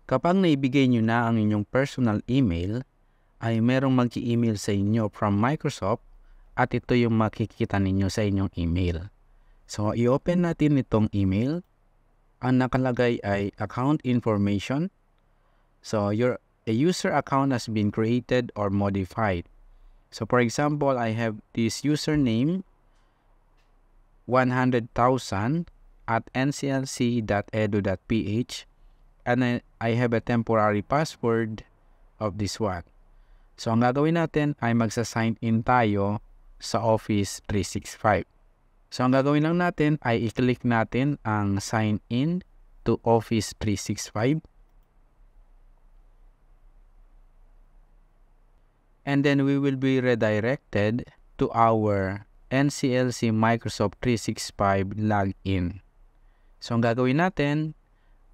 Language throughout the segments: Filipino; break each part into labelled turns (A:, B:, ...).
A: Kapag naibigay nyo na ang inyong personal email, ay merong mag-email sa inyo from Microsoft at ito yung makikita ninyo sa inyong email. So, i-open natin itong email. Ang nakalagay ay account information. So, a user account has been created or modified. So, for example, I have this username 100,000 at nclc.edu.ph and I have a temporary password of this one. So, ang gagawin natin ay magsa-sign in tayo sa Office 365. So, ang gagawin lang natin ay i-click natin ang sign in to Office 365. And then we will be redirected to our NCLC Microsoft 365 login. So, ang gagawin natin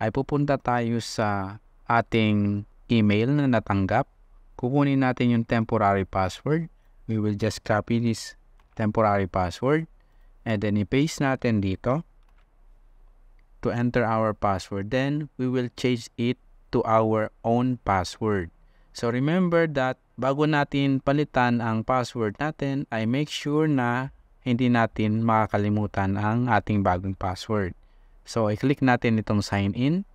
A: ay pupunta tayo sa ating email na natanggap. Kukunin natin yung temporary password. We will just copy this temporary password and then i-paste natin dito to enter our password. Then, we will change it to our own password. So, remember that bago natin palitan ang password natin, ay make sure na hindi natin makakalimutan ang ating bagong password. So, i-click natin itong sign in.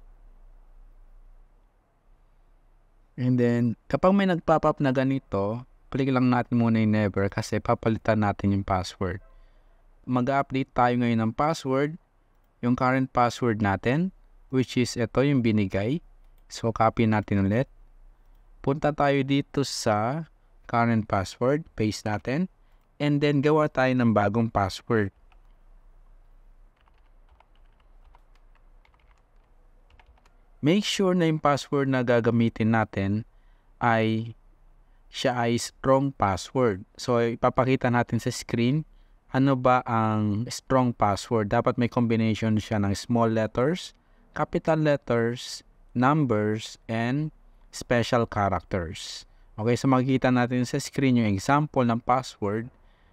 A: And then, kapag may nagpop-up na ganito, click lang natin muna yung never kasi papalitan natin yung password. Mag-update tayo ngayon ng password, yung current password natin, which is ito yung binigay. So, copy natin ulit. Punta tayo dito sa current password, paste natin, and then gawa tayo ng bagong password. Make sure na yung password na gagamitin natin ay siya ay strong password. So, ipapakita natin sa screen ano ba ang strong password. Dapat may combination siya ng small letters, capital letters, numbers, and special characters. Okay, so makikita natin sa screen yung example ng password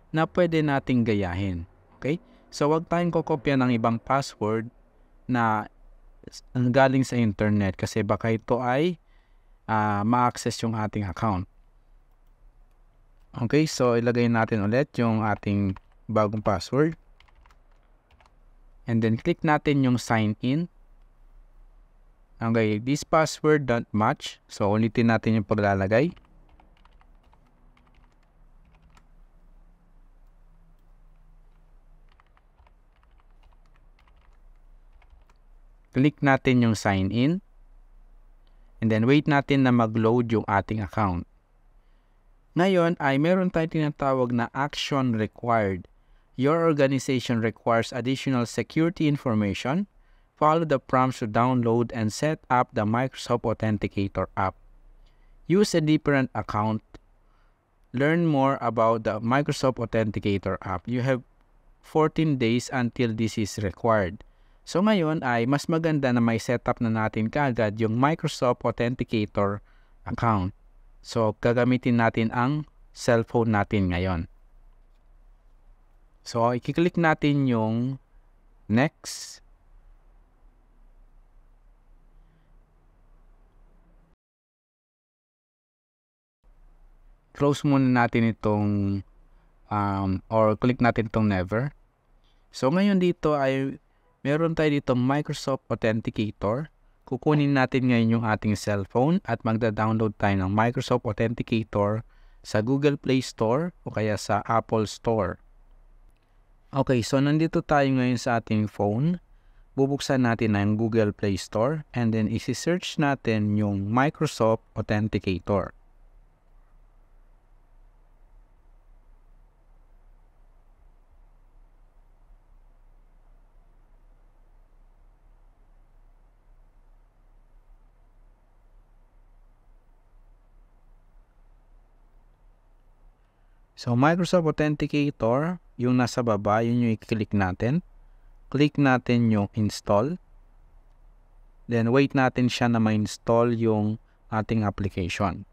A: na pwede nating gayahin. Okay? So, wag tayong kokopya ng ibang password na galing sa internet kasi baka ito ay ma-access yung ating account. Okay, so ilagay natin ulit yung ating bagong password. And then click natin yung sign in. Okay, this password don't match. So, ulitin natin yung paglalagay. Click natin yung sign in. And then, wait natin na mag-load yung ating account. Ngayon, ay meron tayong tinatawag na action required. Your organization requires additional security information. Follow the prompts to download and set up the Microsoft Authenticator app. Use a different account. Learn more about the Microsoft Authenticator app. You have 14 days until this is required. So ngayon ay mas maganda na may setup na natin kaagad yung Microsoft Authenticator account. So gagamitin natin ang cellphone natin ngayon. So i-click natin yung next. Close muna natin itong or click natin itong never. So ngayon dito ay meron tayo dito Microsoft Authenticator. Kukunin natin ngayon yung ating cellphone at magda-download tayo ng Microsoft Authenticator sa Google Play Store o kaya sa Apple Store. Okay, so nandito tayo ngayon sa ating phone. Bubuksan natin ang Google Play Store and then isi-search natin yung Microsoft Authenticator. So, Microsoft Authenticator, yung nasa baba, yun yung i-click natin. Click natin yung install. Then, wait natin siya na ma-install yung ating application.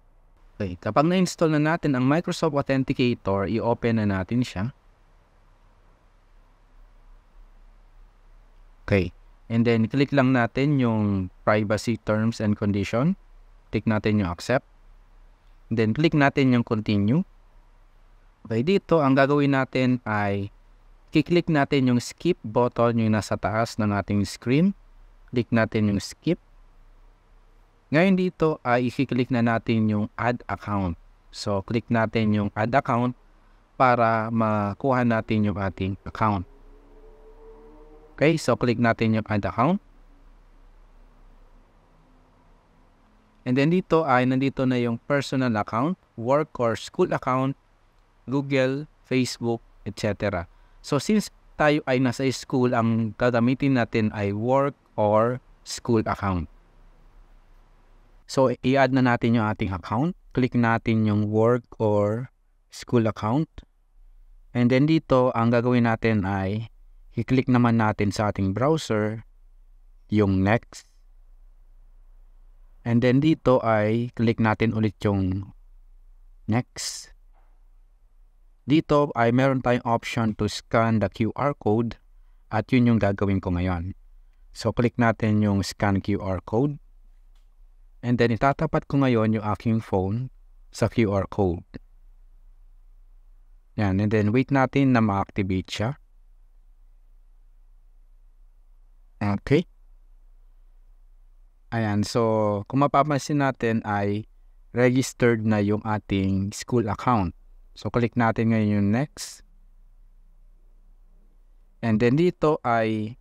A: Okay, kapag na-install na natin ang Microsoft Authenticator, i-open na natin siya. Okay, And then, click lang natin yung privacy terms and condition. Click natin yung accept. And then, click natin yung continue. Okay, dito, ang gagawin natin ay kiklik natin yung skip button yung nasa taas ng ating screen. Click natin yung skip. Ngayon dito ay i-click na natin yung add account. So, click natin yung add account para makuha natin yung ating account. Okay, so click natin yung add account. And then dito ay nandito na yung personal account, work or school account, Google, Facebook, etc. So since tayo ay nasa school, ang gagamitin natin ay work or school account. So i-add na natin yung ating account. Click natin yung work or school account. And then dito, ang gagawin natin ay i-click naman natin sa ating browser yung next. And then dito ay click natin ulit yung next. Dito ay meron tayong option to scan the QR code at yun yung gagawin ko ngayon. So click natin yung scan QR code. And then itatapat ko ngayon yung aking phone sa QR code. Yan, and then wait natin na ma-activate siya. Okay. Ayan, so kung mapapansin natin ay registered na yung ating school account. So click natin ngayon yung next. And then dito ay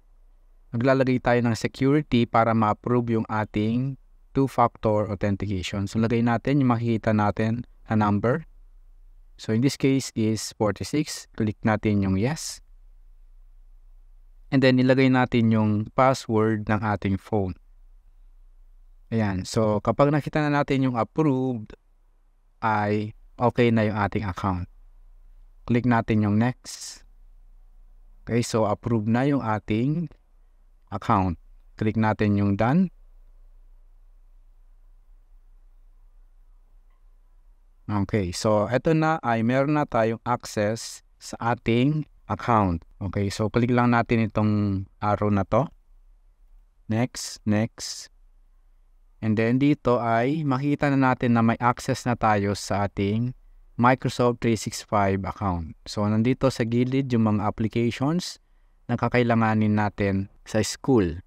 A: maglalagay tayo ng security para ma-approve yung ating two-factor authentication. So lagay natin yung makikita natin na number. So in this case is 46. Click natin yung yes. And then ilagay natin yung password ng ating phone. Ayan. So kapag nakita na natin yung approved, ay okay na yung ating account. Click natin yung next. Okay, so approved na yung ating account. Click natin yung done. Okay, so eto na ay meron na tayong access sa ating account. Okay, so click lang natin itong arrow na to. Next, next. And then dito ay makita na natin na may access na tayo sa ating Microsoft 365 account. So nandito sa gilid yung mga applications na kakailanganin natin sa school.